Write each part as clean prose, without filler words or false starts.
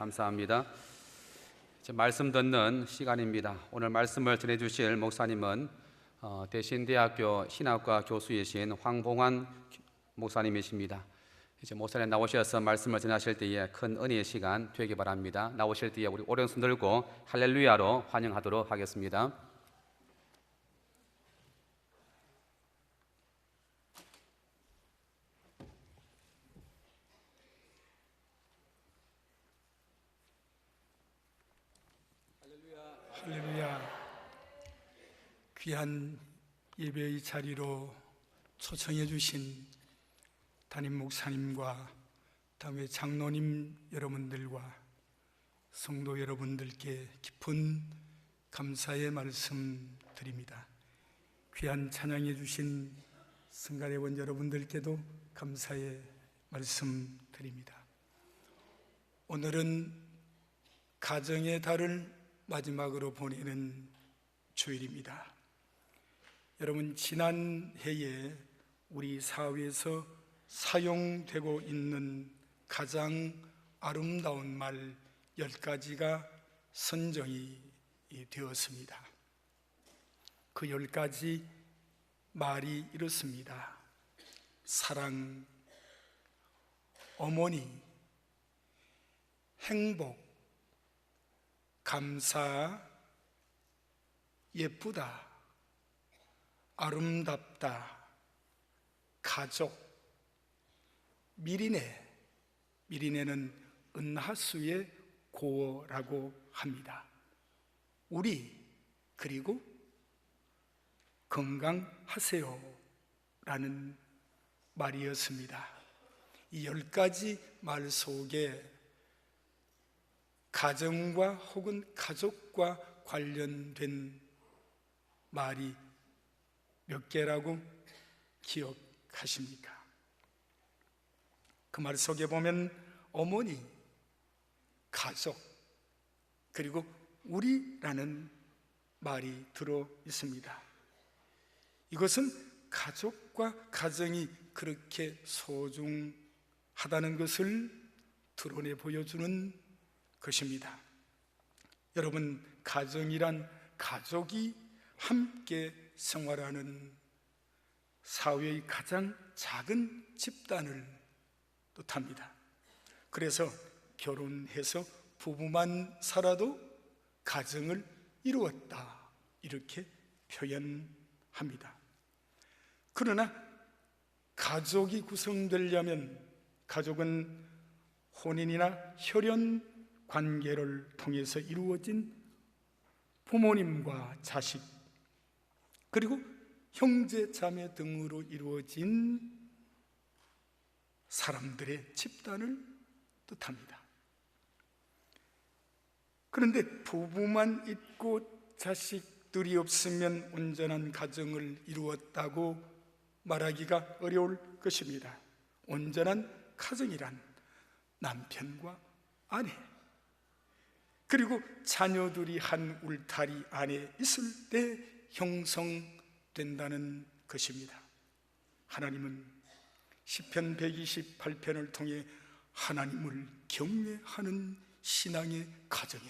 감사합니다. 이제 말씀 듣는 시간입니다. 오늘 말씀을 전해주실 목사님은 대신대학교 신학과 교수이신 황봉환 목사님이십니다. 이제 목사님 나오셔서 말씀을 전하실 때에 큰 은혜의 시간 되기 바랍니다. 나오실 때에 우리 오른손 들고 할렐루야로 환영하도록 하겠습니다. 할렐루야. 귀한 예배의 자리로 초청해 주신 담임 목사님과 다음에 장로님 여러분들과 성도 여러분들께 깊은 감사의 말씀 드립니다. 귀한 찬양해 주신 성가대원 여러분들께도 감사의 말씀 드립니다. 오늘은 가정의 달을 마지막으로 보내는 주일입니다. 여러분, 지난 해에 우리 사회에서 사용되고 있는 가장 아름다운 말 10가지가 선정이 되었습니다. 그 10가지 말이 이렇습니다. 사랑, 어머니, 행복, 감사, 예쁘다, 아름답다, 가족, 미리네, 미리네는 은하수의 고어라고 합니다. 우리, 그리고 건강하세요 라는 말이었습니다. 이 10가지 말 속에 가정과 혹은 가족과 관련된 말이 몇 개라고 기억하십니까? 그 말 속에 보면 어머니, 가족, 그리고 우리라는 말이 들어 있습니다. 이것은 가족과 가정이 그렇게 소중하다는 것을 드러내 보여주는 것입니다. 여러분, 가정이란 가족이 함께 생활하는 사회의 가장 작은 집단을 뜻합니다. 그래서 결혼해서 부부만 살아도 가정을 이루었다, 이렇게 표현합니다. 그러나 가족이 구성되려면 가족은 혼인이나 혈연 관계를 통해서 이루어진 부모님과 자식, 그리고 형제 자매 등으로 이루어진 사람들의 집단을 뜻합니다. 그런데 부부만 있고 자식들이 없으면 온전한 가정을 이루었다고 말하기가 어려울 것입니다. 온전한 가정이란 남편과 아내, 그리고 자녀들이 한 울타리 안에 있을 때 형성된다는 것입니다. 하나님은 시편 128편을 통해 하나님을 경외하는 신앙의 가정에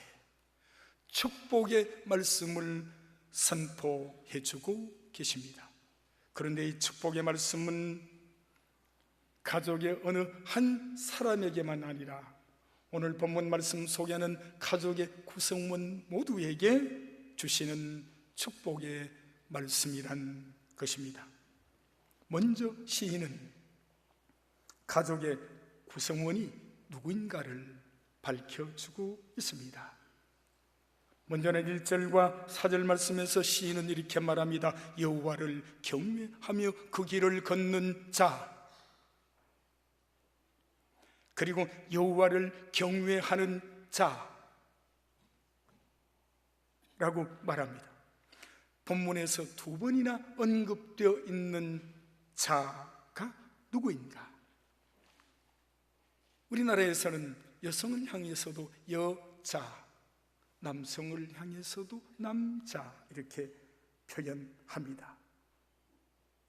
축복의 말씀을 선포해 주고 계십니다. 그런데 이 축복의 말씀은 가족의 어느 한 사람에게만 아니라 오늘 본문 말씀 속에는 가족의 구성원 모두에게 주시는 축복의 말씀이란 것입니다. 먼저 시인은 가족의 구성원이 누구인가를 밝혀주고 있습니다. 먼저는 1절과 4절 말씀에서 시인은 이렇게 말합니다. 여호와를 경외하며 그 길을 걷는 자, 그리고 여호와를 경외하는 자라고 말합니다. 본문에서 2번이나 언급되어 있는 자가 누구인가? 우리나라에서는 여성을 향해서도 여자, 남성을 향해서도 남자, 이렇게 표현합니다.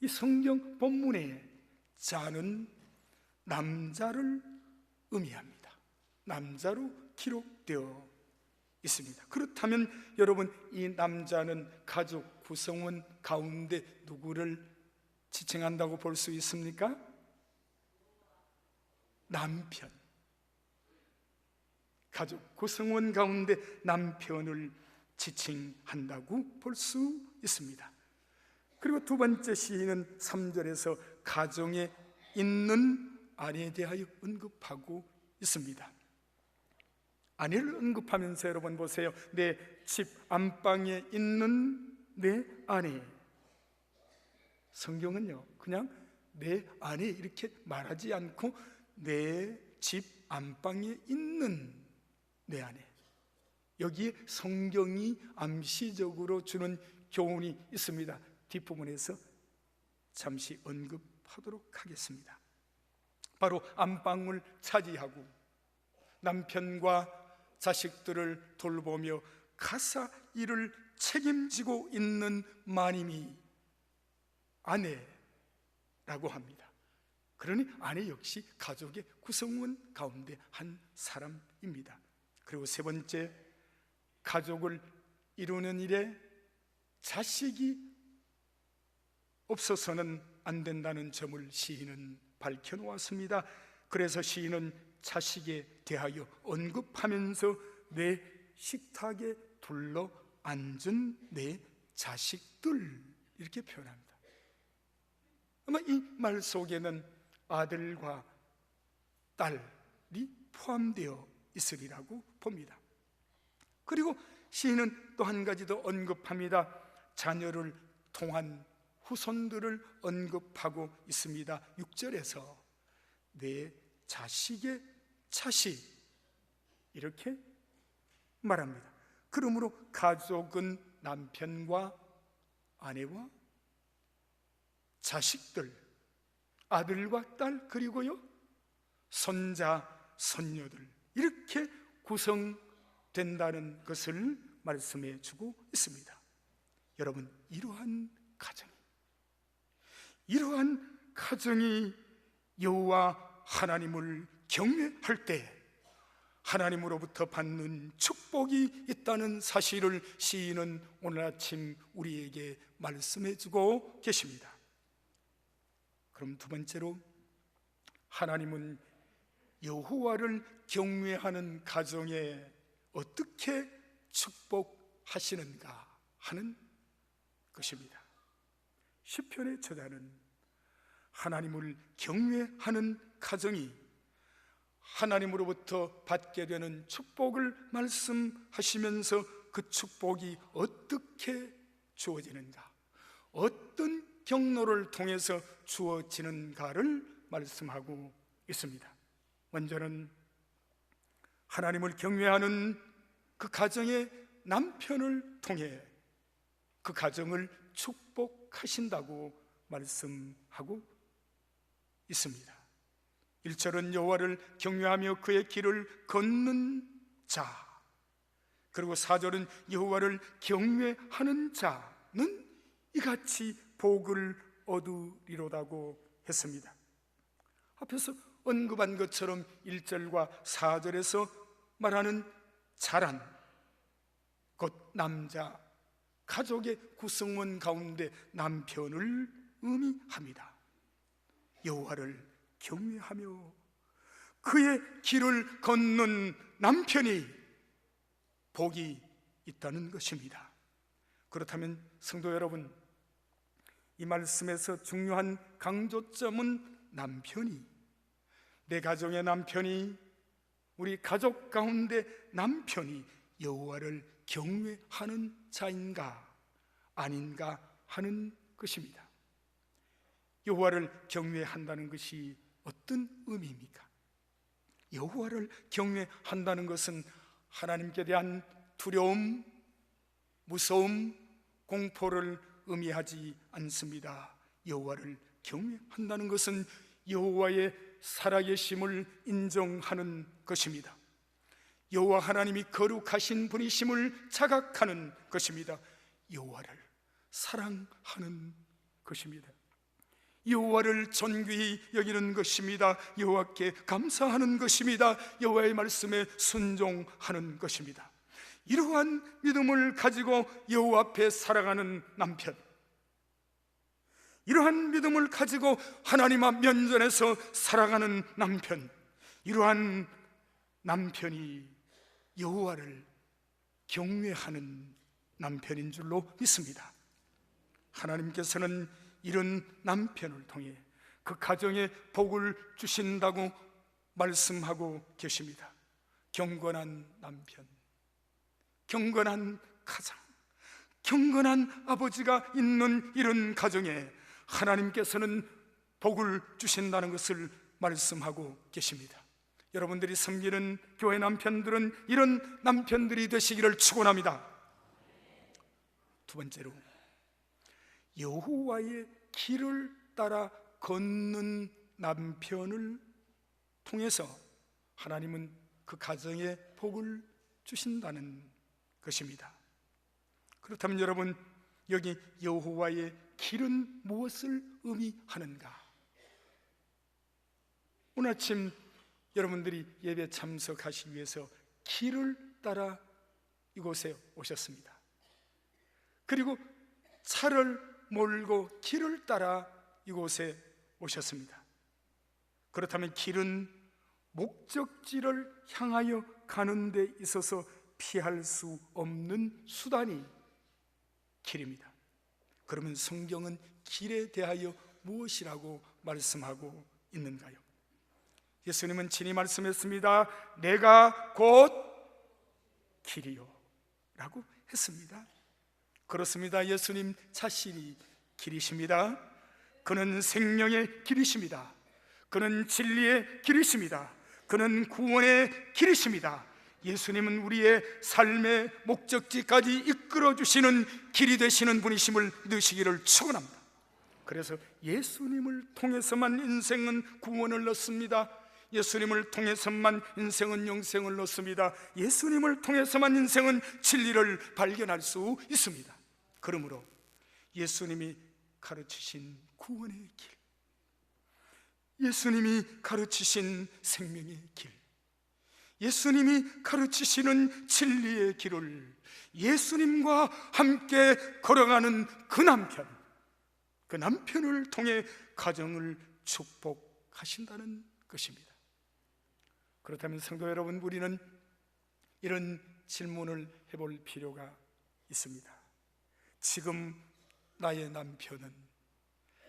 이 성경 본문의 자는 남자를 의미합니다. 남자로 기록되어 있습니다. 그렇다면 여러분, 이 남자는 가족 구성원 가운데 누구를 지칭한다고 볼 수 있습니까? 남편. 가족 구성원 가운데 남편을 지칭한다고 볼 수 있습니다. 그리고 두 번째 시인은 3절에서 가정에 있는 아내에 대하여 언급하고 있습니다. 아내를 언급하면서 여러분 보세요. 내 집 안방에 있는 내 아내. 성경은요, 그냥 내 아내 이렇게 말하지 않고 내 집 안방에 있는 내 아내. 여기에 성경이 암시적으로 주는 교훈이 있습니다. 뒷부분에서 잠시 언급하도록 하겠습니다. 바로 안방을 차지하고 남편과 자식들을 돌보며 가사 일을 책임지고 있는 마님이 아내라고 합니다. 그러니 아내 역시 가족의 구성원 가운데 한 사람입니다. 그리고 세 번째, 가족을 이루는 일에 자식이 없어서는 안 된다는 점을 시인은 밝혀놓았습니다. 그래서 시인은 자식에 대하여 언급하면서 내 식탁에 둘러 앉은 내 자식들, 이렇게 표현합니다. 아마 이 말 속에는 아들과 딸이 포함되어 있으리라고 봅니다. 그리고 시인은 또 한 가지 더 언급합니다. 자녀를 통한 후손들을 언급하고 있습니다. 6절에서 내 자식의 자식, 이렇게 말합니다. 그러므로 가족은 남편과 아내와 자식들, 아들과 딸, 그리고요 손자, 손녀들, 이렇게 구성된다는 것을 말씀해 주고 있습니다. 여러분, 이러한 가정이 여호와 하나님을 경외할 때 하나님으로부터 받는 축복이 있다는 사실을 시인은 오늘 아침 우리에게 말씀해 주고 계십니다. 그럼 두 번째로, 하나님은 여호와를 경외하는 가정에 어떻게 축복하시는가 하는 것입니다. 시편의 저자는 하나님을 경외하는 가정이 하나님으로부터 받게 되는 축복을 말씀하시면서 그 축복이 어떻게 주어지는가, 어떤 경로를 통해서 주어지는가를 말씀하고 있습니다. 먼저는 하나님을 경외하는 그 가정의 남편을 통해 그 가정을 축복하신다고 말씀하고 있습니다. 1절은 여호와를 경외하며 그의 길을 걷는 자, 그리고 4절은 여호와를 경외하는 자는 이같이 복을 얻으리로다고 했습니다. 앞에서 언급한 것처럼 1절과 4절에서 말하는 자란, 곧 남자, 가족의 구성원 가운데 남편을 의미합니다. 여호와를 경외하며 그의 길을 걷는 남편이 복이 있다는 것입니다. 그렇다면 성도 여러분, 이 말씀에서 중요한 강조점은 남편이, 내 가정의 남편이, 우리 가족 가운데 남편이 여호와를 경외하는 자인가 아닌가 하는 것입니다. 여호와를 경외한다는 것이 어떤 의미입니까? 여호와를 경외한다는 것은 하나님께 대한 두려움, 무서움, 공포를 의미하지 않습니다. 여호와를 경외한다는 것은 여호와의 살아계심을 인정하는 것입니다. 여호와 하나님이 거룩하신 분이심을 자각하는 것입니다. 여호와를 사랑하는 것입니다. 여호와를 존귀히 여기는 것입니다. 여호와께 감사하는 것입니다. 여호와의 말씀에 순종하는 것입니다. 이러한 믿음을 가지고 여호와 앞에 살아가는 남편, 이러한 믿음을 가지고 하나님 앞 면전에서 살아가는 남편, 이러한 남편이 여호와를 경외하는 남편인 줄로 믿습니다. 하나님께서는 이런 남편을 통해 그 가정에 복을 주신다고 말씀하고 계십니다. 경건한 남편, 경건한 가장, 경건한 아버지가 있는 이런 가정에 하나님께서는 복을 주신다는 것을 말씀하고 계십니다. 여러분들이 섬기는 교회 남편들은 이런 남편들이 되시기를 축원합니다. 두 번째로, 여호와의 길을 따라 걷는 남편을 통해서 하나님은 그 가정에 복을 주신다는 것입니다. 그렇다면 여러분, 여기 여호와의 길은 무엇을 의미하는가? 오늘 아침 여러분들이 예배 참석하시기 위해서 길을 따라 이곳에 오셨습니다. 그리고 차를 몰고 길을 따라 이곳에 오셨습니다. 그렇다면 길은 목적지를 향하여 가는 데 있어서 피할 수 없는 수단이 길입니다. 그러면 성경은 길에 대하여 무엇이라고 말씀하고 있는가요? 예수님은 친히 말씀했습니다. 내가 곧 길이요 라고 했습니다. 그렇습니다. 예수님 자신이 길이십니다. 그는 생명의 길이십니다. 그는 진리의 길이십니다. 그는 구원의 길이십니다. 예수님은 우리의 삶의 목적지까지 이끌어주시는 길이 되시는 분이심을 믿으시기를 축원합니다. 그래서 예수님을 통해서만 인생은 구원을 얻습니다. 예수님을 통해서만 인생은 영생을 얻습니다. 예수님을 통해서만 인생은 진리를 발견할 수 있습니다. 그러므로 예수님이 가르치신 구원의 길, 예수님이 가르치신 생명의 길, 예수님이 가르치시는 진리의 길을 예수님과 함께 걸어가는 그 남편을 통해 가정을 축복하신다는 것입니다. 그렇다면 성도 여러분, 우리는 이런 질문을 해볼 필요가 있습니다. 지금 나의 남편은,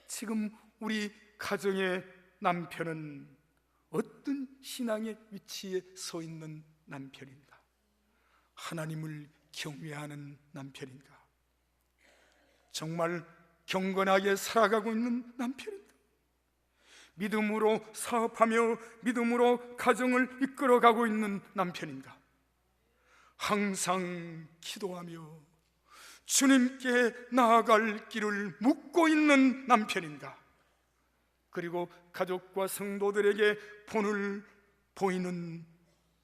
지금 우리 가정의 남편은 어떤 신앙의 위치에 서 있는 남편인가? 하나님을 경외하는 남편인가? 정말 경건하게 살아가고 있는 남편인가? 믿음으로 사업하며 믿음으로 가정을 이끌어가고 있는 남편인가? 항상 기도하며 주님께 나아갈 길을 묻고 있는 남편인가? 그리고 가족과 성도들에게 본을 보이는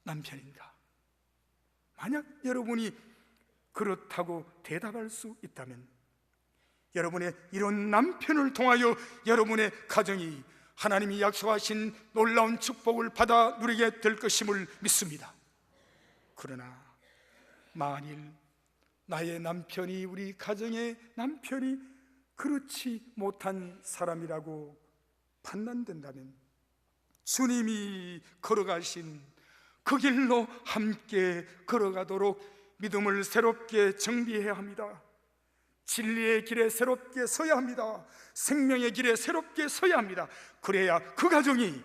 남편인가? 만약 여러분이 그렇다고 대답할 수 있다면 여러분의 이런 남편을 통하여 여러분의 가정이 하나님이 약속하신 놀라운 축복을 받아 누리게 될 것임을 믿습니다. 그러나 만일 나의 남편이, 우리 가정의 남편이 그렇지 못한 사람이라고 판단된다면 주님이 걸어가신 그 길로 함께 걸어가도록 믿음을 새롭게 정비해야 합니다. 진리의 길에 새롭게 서야 합니다. 생명의 길에 새롭게 서야 합니다. 그래야 그 가정이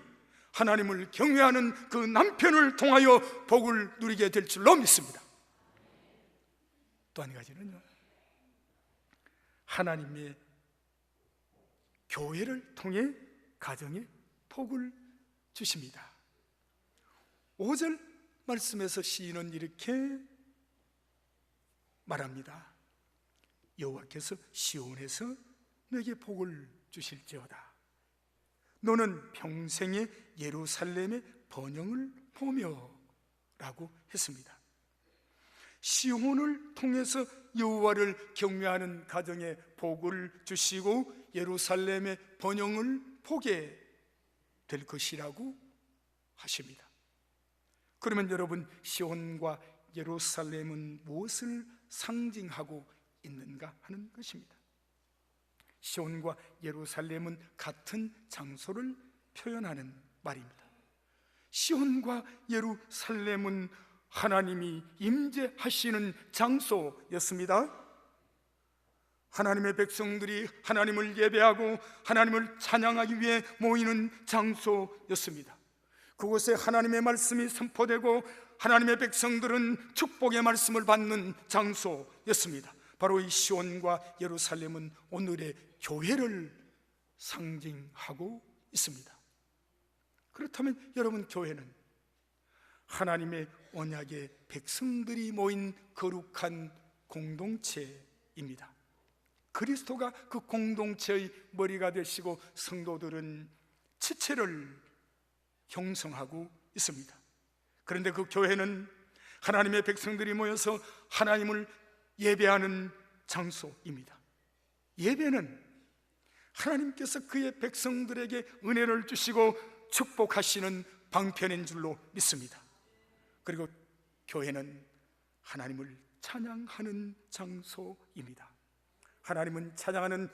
하나님을 경외하는 그 남편을 통하여 복을 누리게 될 줄로 믿습니다. 또 한 가지는요, 하나님의 교회를 통해 가정에 복을 주십니다. 5절 말씀에서 시인은 이렇게 말합니다. 여호와께서 시온에서 내게 복을 주실지어다. 너는 평생에 예루살렘의 번영을 보며 라고 했습니다. 시온을 통해서 여호와를 경외하는 가정에 복을 주시고 예루살렘의 번영을 보게 될 것이라고 하십니다. 그러면 여러분, 시온과 예루살렘은 무엇을 상징하고 있는가 하는 것입니다. 시온과 예루살렘은 같은 장소를 표현하는 말입니다. 시온과 예루살렘은 하나님이 임재하시는 장소였습니다. 하나님의 백성들이 하나님을 예배하고 하나님을 찬양하기 위해 모이는 장소였습니다. 그곳에 하나님의 말씀이 선포되고 하나님의 백성들은 축복의 말씀을 받는 장소였습니다. 바로 이 시온과 예루살렘은 오늘의 교회를 상징하고 있습니다. 그렇다면 여러분, 교회는 하나님의 언약의 백성들이 모인 거룩한 공동체입니다. 그리스도가 그 공동체의 머리가 되시고 성도들은 지체를 형성하고 있습니다. 그런데 그 교회는 하나님의 백성들이 모여서 하나님을 예배하는 장소입니다. 예배는 하나님께서 그의 백성들에게 은혜를 주시고 축복하시는 방편인 줄로 믿습니다. 그리고 교회는 하나님을 찬양하는 장소입니다. 하나님은 찬양하는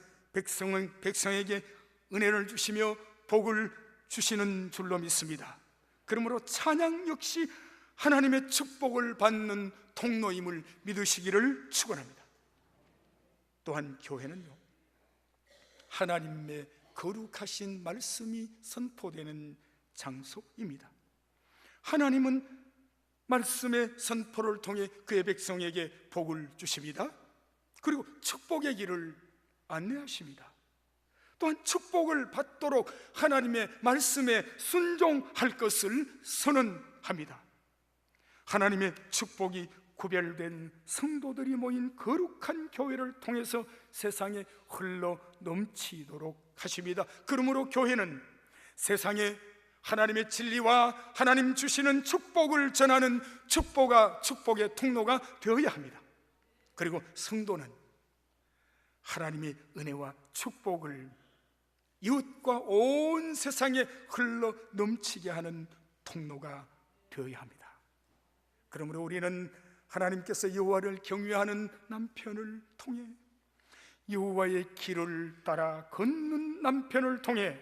백성에게 은혜를 주시며 복을 주시는 줄로 믿습니다. 그러므로 찬양 역시 하나님의 축복을 받는 통로임을 믿으시기를 축원합니다. 또한 교회는요, 하나님의 거룩하신 말씀이 선포되는 장소입니다. 하나님은 말씀의 선포를 통해 그의 백성에게 복을 주십니다. 그리고 축복의 길을 안내하십니다. 또한 축복을 받도록 하나님의 말씀에 순종할 것을 선언합니다. 하나님의 축복이 구별된 성도들이 모인 거룩한 교회를 통해서 세상에 흘러 넘치도록 하십니다. 그러므로 교회는 세상에 하나님의 진리와 하나님 주시는 축복을 전하는 축복의 통로가 되어야 합니다. 그리고 성도는 하나님의 은혜와 축복을 이웃과 온 세상에 흘러 넘치게 하는 통로가 되어야 합니다. 그러므로 우리는 하나님께서 여호와를 경외하는 남편을 통해, 여호와의 길을 따라 걷는 남편을 통해,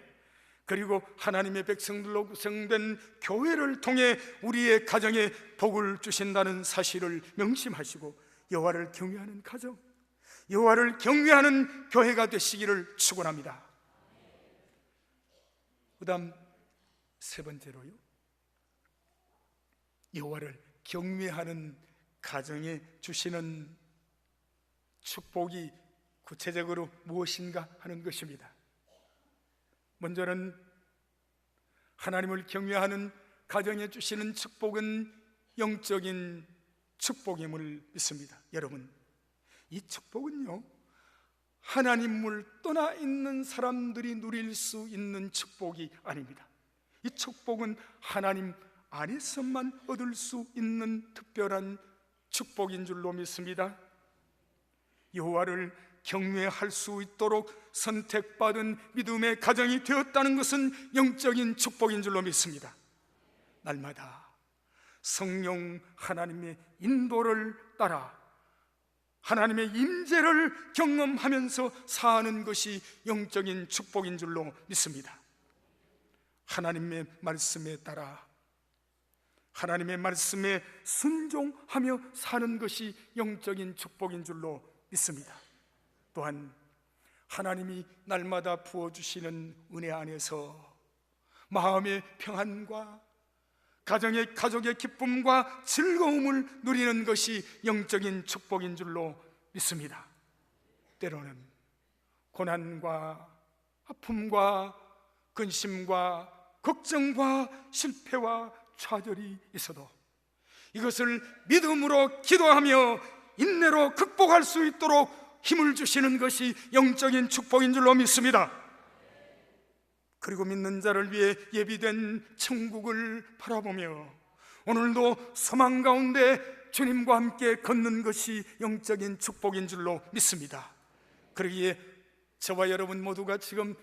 그리고 하나님의 백성들로 구성된 교회를 통해 우리의 가정에 복을 주신다는 사실을 명심하시고 여호와를 경외하는 가정, 여호와를 경외하는 교회가 되시기를 축원합니다. 그다음 세 번째로요, 여호와를 경외하는 가정에 주시는 축복이 구체적으로 무엇인가 하는 것입니다. 먼저는 하나님을 경외하는 가정에 주시는 축복은 영적인 축복임을 믿습니다. 여러분, 이 축복은요, 하나님을 떠나 있는 사람들이 누릴 수 있는 축복이 아닙니다. 이 축복은 하나님 안에서만 얻을 수 있는 특별한 축복인 줄로 믿습니다. 여호와를 경외할 수 있도록 선택받은 믿음의 가정이 되었다는 것은 영적인 축복인 줄로 믿습니다. 날마다 성령 하나님의 인도를 따라 하나님의 임재를 경험하면서 사는 것이 영적인 축복인 줄로 믿습니다. 하나님의 말씀에 따라 하나님의 말씀에 순종하며 사는 것이 영적인 축복인 줄로 믿습니다. 또한 하나님이 날마다 부어주시는 은혜 안에서 마음의 평안과 가족의 기쁨과 즐거움을 누리는 것이 영적인 축복인 줄로 믿습니다. 때로는 고난과 아픔과 근심과 걱정과 실패와 좌절이 있어도 이것을 믿음으로 기도하며 인내로 극복할 수 있도록 힘을 주시는 것이 영적인 축복인 줄로 믿습니다. 그리고 믿는 자를 위해 예비된 천국을 바라보며 오늘도 소망 가운데 주님과 함께 걷는 것이 영적인 축복인 줄로 믿습니다. 그러기에 저와 여러분 모두가 지금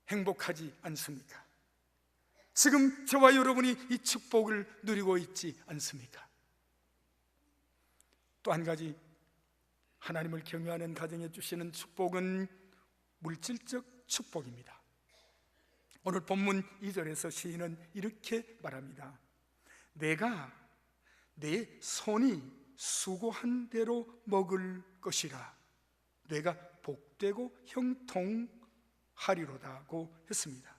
행복하지 않습니까? 지금 저와 여러분이 이 축복을 누리고 있지 않습니까? 또 한 가지, 하나님을 경외하는 가정에 주시는 축복은 물질적 축복입니다. 오늘 본문 2절에서 시인은 이렇게 말합니다. 내가 내 손이 수고한 대로 먹을 것이라 내가 복되고 형통하리로다고 했습니다.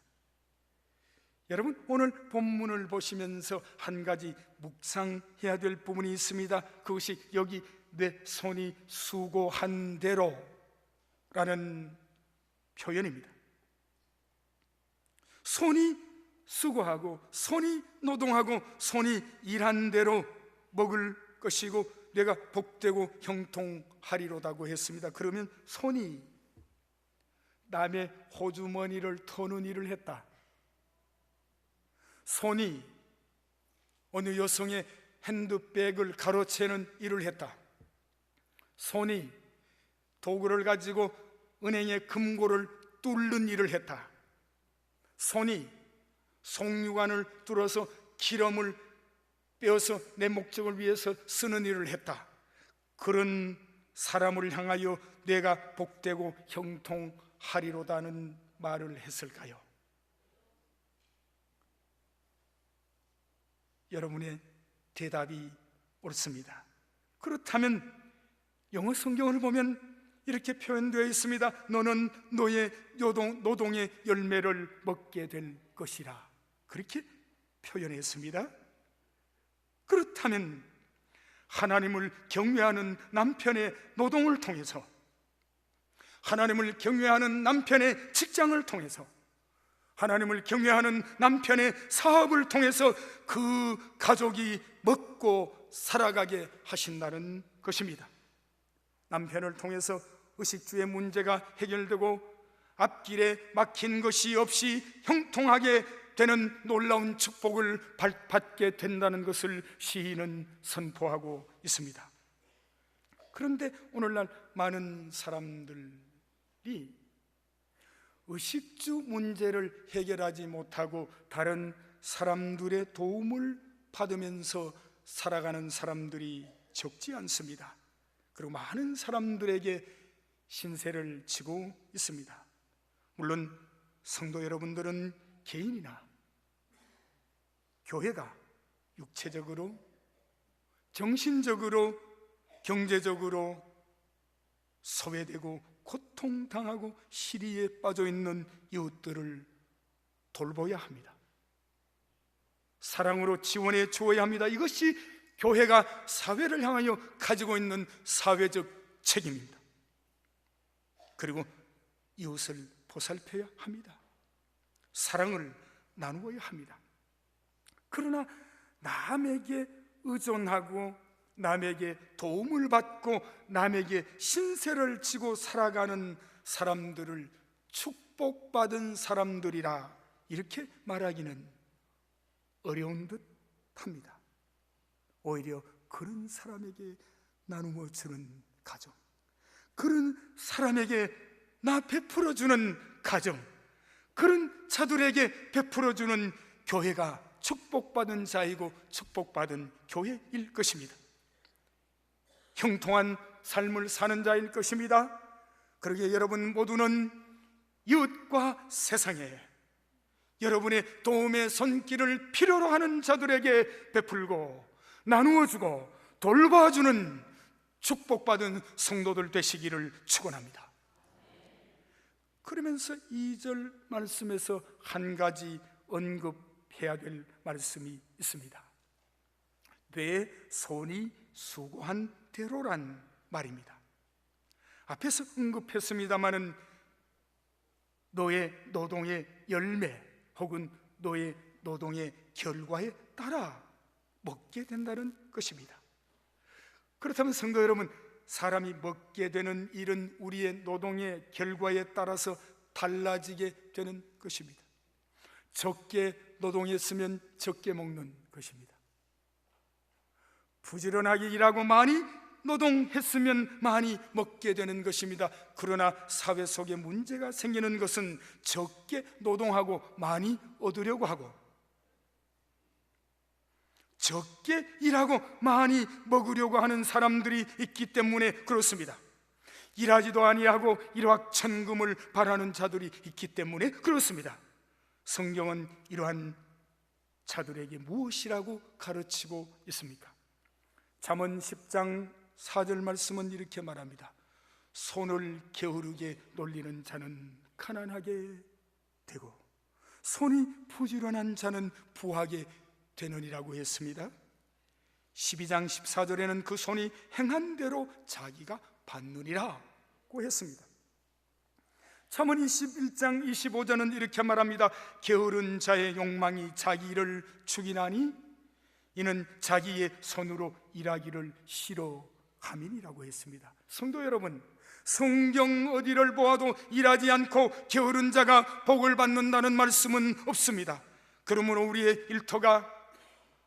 여러분, 오늘 본문을 보시면서 한 가지 묵상해야 될 부분이 있습니다. 그것이 여기 내 손이 수고한 대로 라는 표현입니다. 손이 수고하고 손이 노동하고 손이 일한 대로 먹을 것이고 내가 복되고 형통하리로다고 했습니다. 그러면 손이 남의 호주머니를 터는 일을 했다, 손이 어느 여성의 핸드백을 가로채는 일을 했다, 손이 도구를 가지고 은행의 금고를 뚫는 일을 했다, 손이 송유관을 뚫어서 기름을 빼어서 내 목적을 위해서 쓰는 일을 했다, 그런 사람을 향하여 내가 복되고 형통하리로다는 말을 했을까요? 여러분의 대답이 옳습니다. 그렇다면 영어 성경을 보면 이렇게 표현되어 있습니다. 너는 너의 노동의 열매를 먹게 될 것이라, 그렇게 표현했습니다. 그렇다면 하나님을 경외하는 남편의 노동을 통해서, 하나님을 경외하는 남편의 직장을 통해서, 하나님을 경외하는 남편의 사업을 통해서 그 가족이 먹고 살아가게 하신다는 것입니다. 남편을 통해서 의식주의 문제가 해결되고 앞길에 막힌 것이 없이 형통하게 되는 놀라운 축복을 받게 된다는 것을 시인은 선포하고 있습니다. 그런데 오늘날 많은 사람들이 의식주 문제를 해결하지 못하고 다른 사람들의 도움을 받으면서 살아가는 사람들이 적지 않습니다. 그리고 많은 사람들에게 신세를 지고 있습니다. 물론 성도 여러분들은 개인이나 교회가 육체적으로, 정신적으로, 경제적으로 소외되고 고통당하고 시리에 빠져있는 이웃들을 돌보아야 합니다. 사랑으로 지원해 주어야 합니다. 이것이 교회가 사회를 향하여 가지고 있는 사회적 책임입니다. 그리고 이웃을 보살펴야 합니다. 사랑을 나누어야 합니다. 그러나 남에게 의존하고 남에게 도움을 받고 남에게 신세를 지고 살아가는 사람들을 축복받은 사람들이라 이렇게 말하기는 어려운 듯 합니다. 오히려 그런 사람에게 나누어 주는 가정, 그런 사람에게 나 베풀어 주는 가정, 그런 자들에게 베풀어 주는 교회가 축복받은 자이고 축복받은 교회일 것입니다. 형통한 삶을 사는 자일 것입니다. 그러기에 여러분 모두는 이웃과 세상에 여러분의 도움의 손길을 필요로 하는 자들에게 베풀고 나누어주고 돌봐주는 축복받은 성도들 되시기를 축원합니다. 그러면서 2절 말씀에서 한 가지 언급해야 될 말씀이 있습니다. 내 손이 수고한 대로란 말입니다. 앞에서 언급했습니다마는 너의 노동의 열매 혹은 너의 노동의 결과에 따라 먹게 된다는 것입니다. 그렇다면 성도 여러분, 사람이 먹게 되는 일은 우리의 노동의 결과에 따라서 달라지게 되는 것입니다. 적게 노동했으면 적게 먹는 것입니다. 부지런하게 일하고 많이 노동했으면 많이 먹게 되는 것입니다. 그러나 사회 속에 문제가 생기는 것은 적게 노동하고 많이 얻으려고 하고 적게 일하고 많이 먹으려고 하는 사람들이 있기 때문에 그렇습니다. 일하지도 아니하고 일확천금을 바라는 자들이 있기 때문에 그렇습니다. 성경은 이러한 자들에게 무엇이라고 가르치고 있습니까? 잠언 10장 4절 말씀은 이렇게 말합니다. 손을 게으르게 놀리는 자는 가난하게 되고 손이 부지런한 자는 부하게 되느니라고 했습니다. 12장 14절에는 그 손이 행한 대로 자기가 받느니라고 했습니다. 잠언 21장 25절은 이렇게 말합니다. 게으른 자의 욕망이 자기 일을 죽이나니 이는 자기의 손으로 일하기를 싫어함이니라고 했습니다. 성도 여러분, 성경 어디를 보아도 일하지 않고 게으른 자가 복을 받는다는 말씀은 없습니다. 그러므로 우리의 일터가,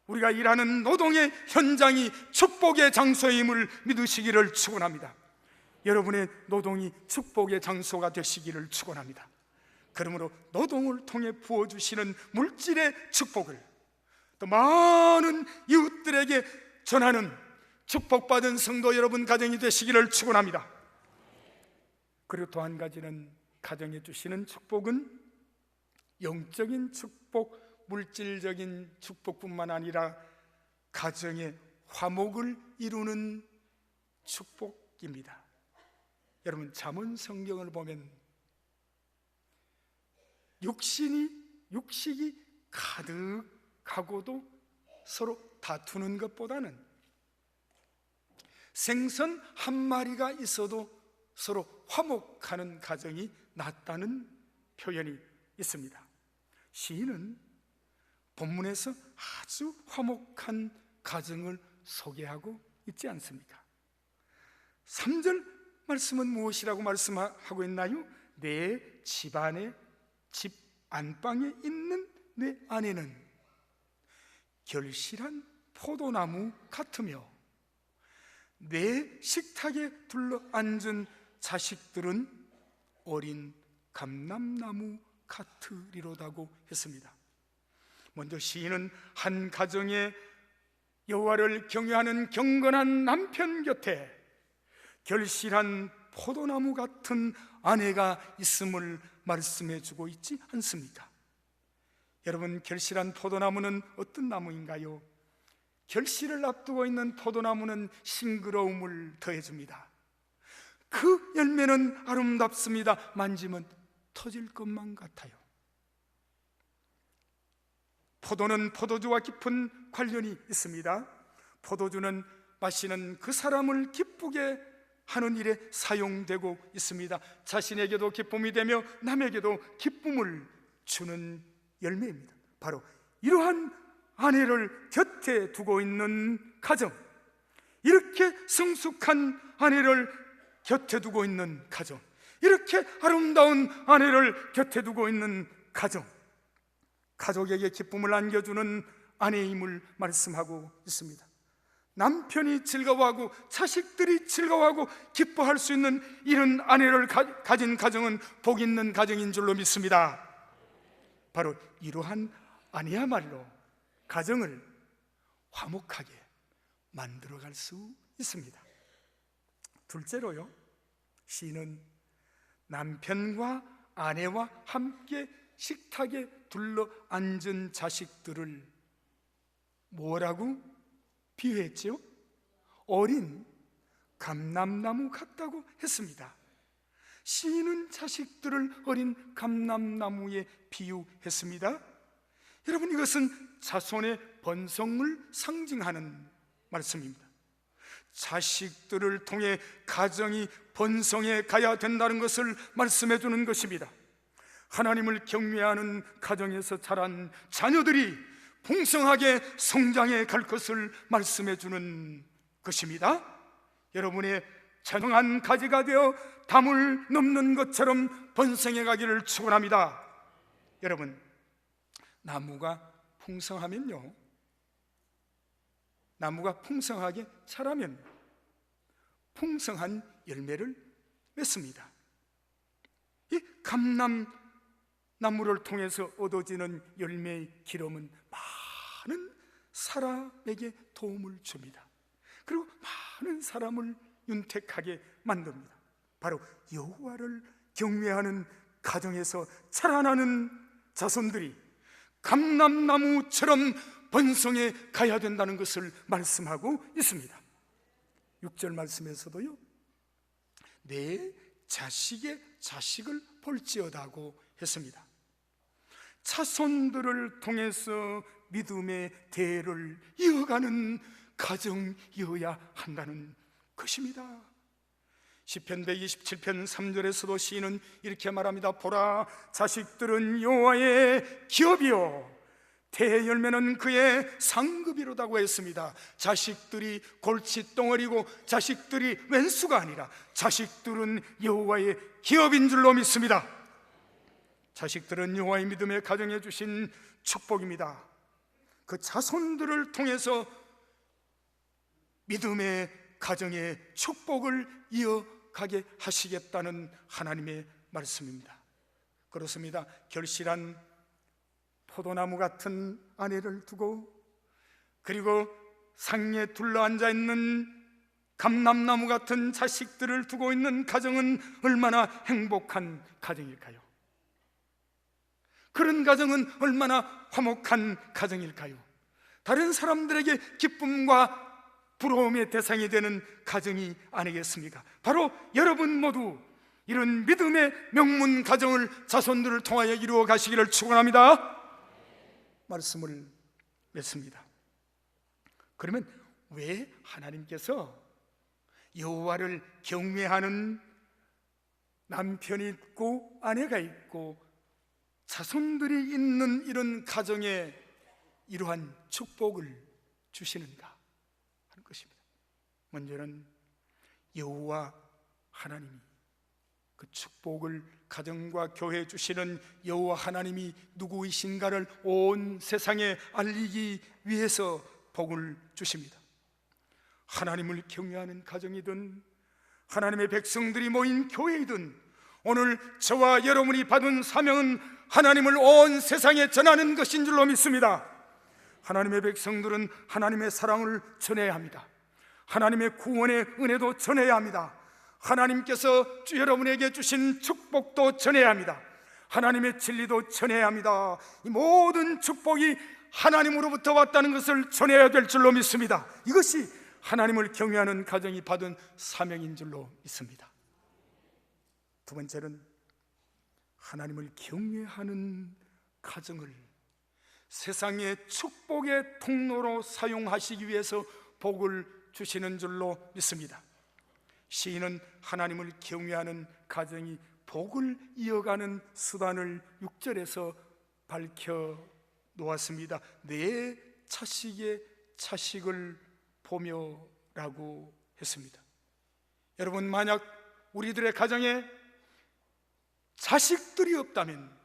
우리가 일하는 노동의 현장이 축복의 장소임을 믿으시기를 축원합니다. 여러분의 노동이 축복의 장소가 되시기를 축원합니다. 그러므로 노동을 통해 부어주시는 물질의 축복을 또 많은 이웃들에게 전하는 축복받은 성도 여러분 가정이 되시기를 축원합니다. 그리고 또 한 가지는 가정에 주시는 축복은 영적인 축복, 물질적인 축복뿐만 아니라 가정의 화목을 이루는 축복입니다. 여러분, 잠언 성경을 보면 육식이 가득하고도 서로 다투는 것보다는 생선 한 마리가 있어도 서로 화목하는 가정이 낫다는 표현이 있습니다. 시인은 본문에서 아주 화목한 가정을 소개하고 있지 않습니까? 3절 말씀은 무엇이라고 말씀하고 있나요? 내 집안에, 집 안방에 있는 내 아내는 결실한 포도나무 같으며 내 식탁에 둘러앉은 자식들은 어린 감람나무 같으리로다고 했습니다. 먼저 시인은 한 가정에 여호와를 경외하는 경건한 남편 곁에 결실한 포도나무 같은 아내가 있음을 말씀해 주고 있지 않습니까? 여러분, 결실한 포도나무는 어떤 나무인가요? 결실을 앞두고 있는 포도나무는 싱그러움을 더해줍니다. 그 열매는 아름답습니다. 만지면 터질 것만 같아요. 포도는 포도주와 깊은 관련이 있습니다. 포도주는 마시는 그 사람을 기쁘게 하는 일에 사용되고 있습니다. 자신에게도 기쁨이 되며 남에게도 기쁨을 주는 열매입니다. 바로 이러한 아내를 곁에 두고 있는 가정, 이렇게 성숙한 아내를 곁에 두고 있는 가정, 이렇게 아름다운 아내를 곁에 두고 있는 가정, 가족에게 기쁨을 안겨주는 아내임을 말씀하고 있습니다. 남편이 즐거워하고 자식들이 즐거워하고 기뻐할 수 있는 이런 아내를 가진 가정은 복 있는 가정인 줄로 믿습니다. 바로 이러한 아내야말로 가정을 화목하게 만들어갈 수 있습니다. 둘째로요, 시인은 남편과 아내와 함께 식탁에 둘러 앉은 자식들을 뭐라고 비유했지요? 어린 감람나무 같다고 했습니다. 시인은 자식들을 어린 감람나무에 비유했습니다. 여러분, 이것은 자손의 번성을 상징하는 말씀입니다. 자식들을 통해 가정이 번성해 가야 된다는 것을 말씀해 주는 것입니다. 하나님을 경외하는 가정에서 자란 자녀들이 풍성하게 성장해 갈 것을 말씀해 주는 것입니다. 여러분의 자정한 가지가 되어 담을 넘는 것처럼 번성해 가기를 축원합니다. 여러분, 나무가 풍성하면요, 나무가 풍성하게 자라면 풍성한 열매를 맺습니다. 이 감람나무를 통해서 얻어지는 열매의 기름은 많은 사람에게 도움을 줍니다. 그리고 많은 사람을 윤택하게 만듭니다. 바로 여호와를 경외하는 가정에서 자라나는 자손들이 감람나무처럼 번성해 가야 된다는 것을 말씀하고 있습니다. 6절 말씀에서도요, 내 자식의 자식을 볼지어다고 했습니다. 자손들을 통해서 믿음의 대를 이어가는 가정이어야 한다는 것입니다. 시편 127편 3절에서도 시인은 이렇게 말합니다. 보라, 자식들은 여호와의 기업이요 태의 열매는 그의 상급이로다고 했습니다. 자식들이 골칫덩어리고 자식들이 왼수가 아니라 자식들은 여호와의 기업인 줄로 믿습니다. 자식들은 여호와의 믿음의 가정에 주신 축복입니다. 그 자손들을 통해서 믿음의 가정의 축복을 이어가게 하시겠다는 하나님의 말씀입니다. 그렇습니다. 결실한 포도나무 같은 아내를 두고, 그리고 상에 둘러앉아 있는 감람나무 같은 자식들을 두고 있는 가정은 얼마나 행복한 가정일까요? 그런 가정은 얼마나 화목한 가정일까요? 다른 사람들에게 기쁨과 부러움의 대상이 되는 가정이 아니겠습니까? 바로 여러분 모두 이런 믿음의 명문 가정을 자손들을 통하여 이루어 가시기를 축원합니다. 말씀을 맺습니다. 그러면 왜 하나님께서 여호와를 경외하는 남편이 있고 아내가 있고 자손들이 있는 이런 가정에 이러한 축복을 주시는가 하는 것입니다. 먼저는 여호와 하나님이 그 축복을 가정과 교회에 주시는 여호와 하나님이 누구이신가를 온 세상에 알리기 위해서 복을 주십니다. 하나님을 경외하는 가정이든 하나님의 백성들이 모인 교회이든 오늘 저와 여러분이 받은 사명은 하나님을 온 세상에 전하는 것인 줄로 믿습니다. 하나님의 백성들은 하나님의 사랑을 전해야 합니다. 하나님의 구원의 은혜도 전해야 합니다. 하나님께서 여러분에게 주신 축복도 전해야 합니다. 하나님의 진리도 전해야 합니다. 이 모든 축복이 하나님으로부터 왔다는 것을 전해야 될 줄로 믿습니다. 이것이 하나님을 경외하는 가정이 받은 사명인 줄로 믿습니다. 두 번째는 하나님을 경외하는 가정을 세상의 축복의 통로로 사용하시기 위해서 복을 주시는 줄로 믿습니다. 시인은 하나님을 경외하는 가정이 복을 이어가는 수단을 6절에서 밝혀 놓았습니다. 내 자식의 자식을 보며라고 했습니다. 여러분, 만약 우리들의 가정에 자식들이 없다면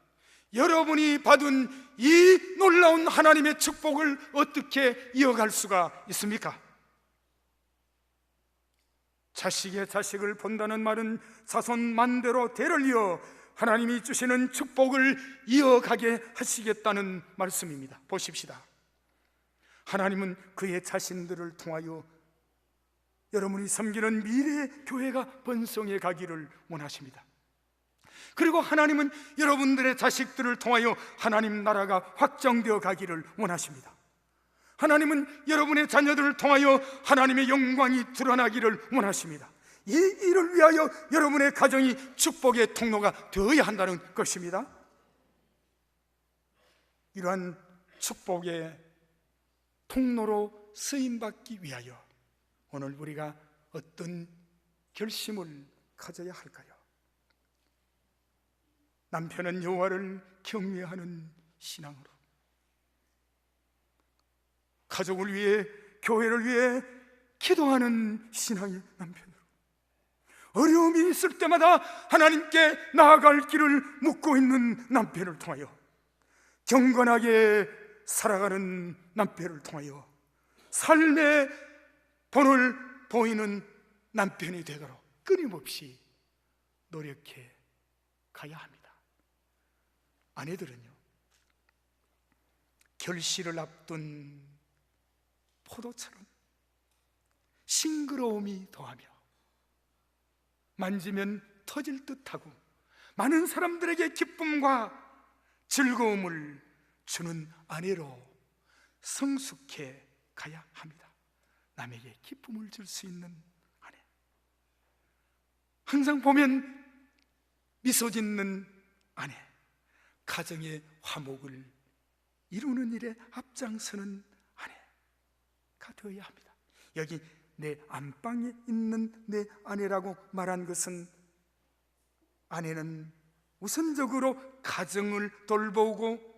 여러분이 받은 이 놀라운 하나님의 축복을 어떻게 이어갈 수가 있습니까? 자식의 자식을 본다는 말은 자손 만대로 대를 이어 하나님이 주시는 축복을 이어가게 하시겠다는 말씀입니다. 보십시다. 하나님은 그의 자신들을 통하여 여러분이 섬기는 미래의 교회가 번성해 가기를 원하십니다. 그리고 하나님은 여러분들의 자식들을 통하여 하나님 나라가 확정되어 가기를 원하십니다. 하나님은 여러분의 자녀들을 통하여 하나님의 영광이 드러나기를 원하십니다. 이 일을 위하여 여러분의 가정이 축복의 통로가 되어야 한다는 것입니다. 이러한 축복의 통로로 쓰임받기 위하여 오늘 우리가 어떤 결심을 가져야 할까요? 남편은 여호와를 경외하는 신앙으로, 가족을 위해, 교회를 위해 기도하는 신앙의 남편으로, 어려움이 있을 때마다 하나님께 나아갈 길을 묻고 있는 남편을 통하여, 경건하게 살아가는 남편을 통하여 삶의 본을 보이는 남편이 되도록 끊임없이 노력해 가야 합니다. 아내들은요, 결실을 앞둔 포도처럼 싱그러움이 더하며 만지면 터질 듯하고 많은 사람들에게 기쁨과 즐거움을 주는 아내로 성숙해 가야 합니다. 남에게 기쁨을 줄 수 있는 아내, 항상 보면 미소 짓는 아내, 가정의 화목을 이루는 일에 앞장서는 아내가 되어야 합니다. 여기 내 안방에 있는 내 아내라고 말한 것은, 아내는 우선적으로 가정을 돌보고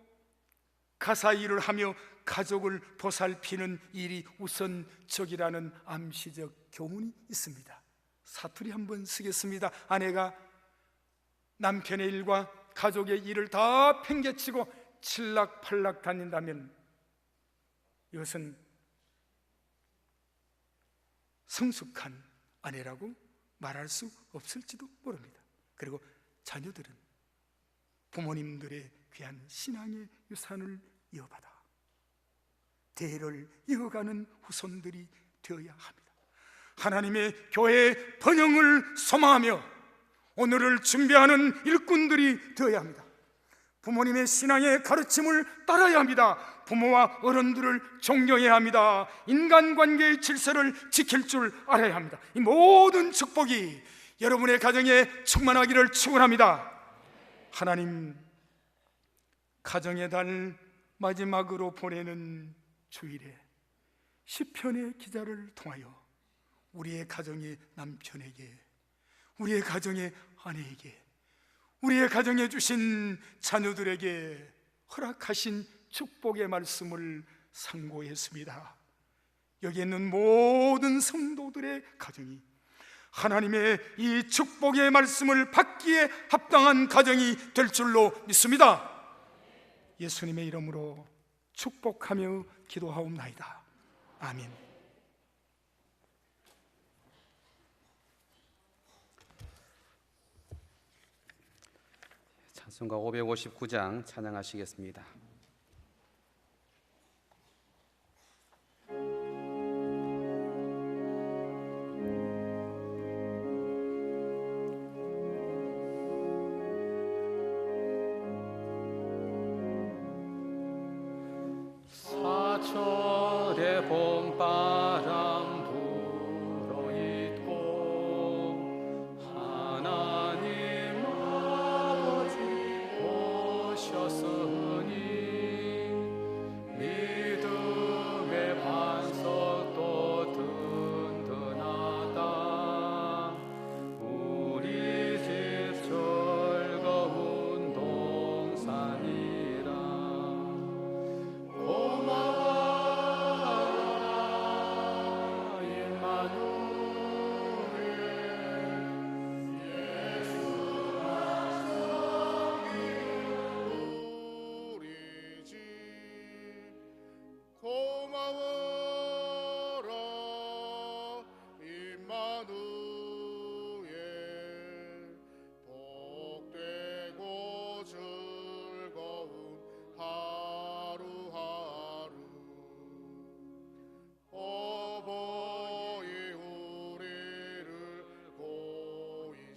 가사 일을 하며 가족을 보살피는 일이 우선적이라는 암시적 교훈이 있습니다. 사투리 한번 쓰겠습니다. 아내가 남편의 일과 가족의 일을 다 팽개치고 칠락팔락 다닌다면 이것은 성숙한 아내라고 말할 수 없을지도 모릅니다. 그리고 자녀들은 부모님들의 귀한 신앙의 유산을 이어받아 대를 이어가는 후손들이 되어야 합니다. 하나님의 교회의 번영을 소망하며 오늘을 준비하는 일꾼들이 되어야 합니다. 부모님의 신앙의 가르침을 따라야 합니다. 부모와 어른들을 존경해야 합니다. 인간관계의 질서를 지킬 줄 알아야 합니다. 이 모든 축복이 여러분의 가정에 충만하기를 축원합니다. 하나님, 가정의 달 마지막으로 보내는 주일에 시편의 기자를 통하여 우리의 가정의 남편에게, 우리의 가정의 아내에게, 우리의 가정에 주신 자녀들에게 허락하신 축복의 말씀을 상고했습니다. 여기 있는 모든 성도들의 가정이 하나님의 이 축복의 말씀을 받기에 합당한 가정이 될 줄로 믿습니다. 예수님의 이름으로 축복하며 기도하옵나이다. 아멘. 찬송가 559장 찬양하시겠습니다. 사철의 봄바람 불어있고 하나님 아버지 오셨으니 믿음의 반석도 든든하다. 우리 집 즐거운 동산이라. 고마워라 임마누엘, 우리 집 고마워라 임마누엘, 복되고 즐거운 하루하루. 어버이 우리를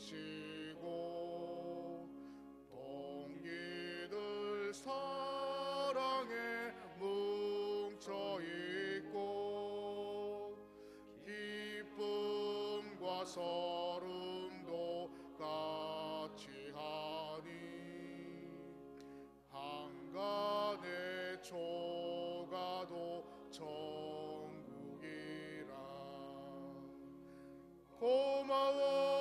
보이시고 동기들 사랑에 뭉쳐있고 기쁨과 서름도 같이 하니 한간의 초가도 천국이라. 고마워라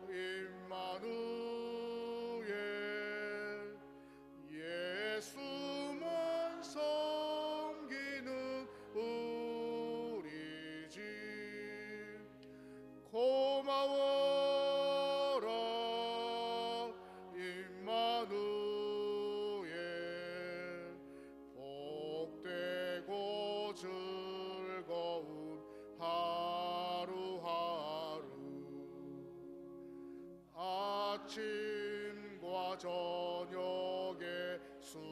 임마누엘, 예수만 섬기는 우리 집. 고마워라 임마누엘, 복되 즐거운 하루하루 아침과 저녁에 수고하여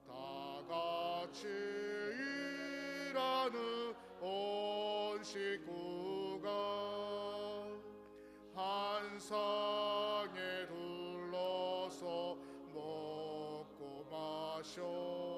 다 같이 일하는 온 식구가 한 상에 둘러서 먹고 마셔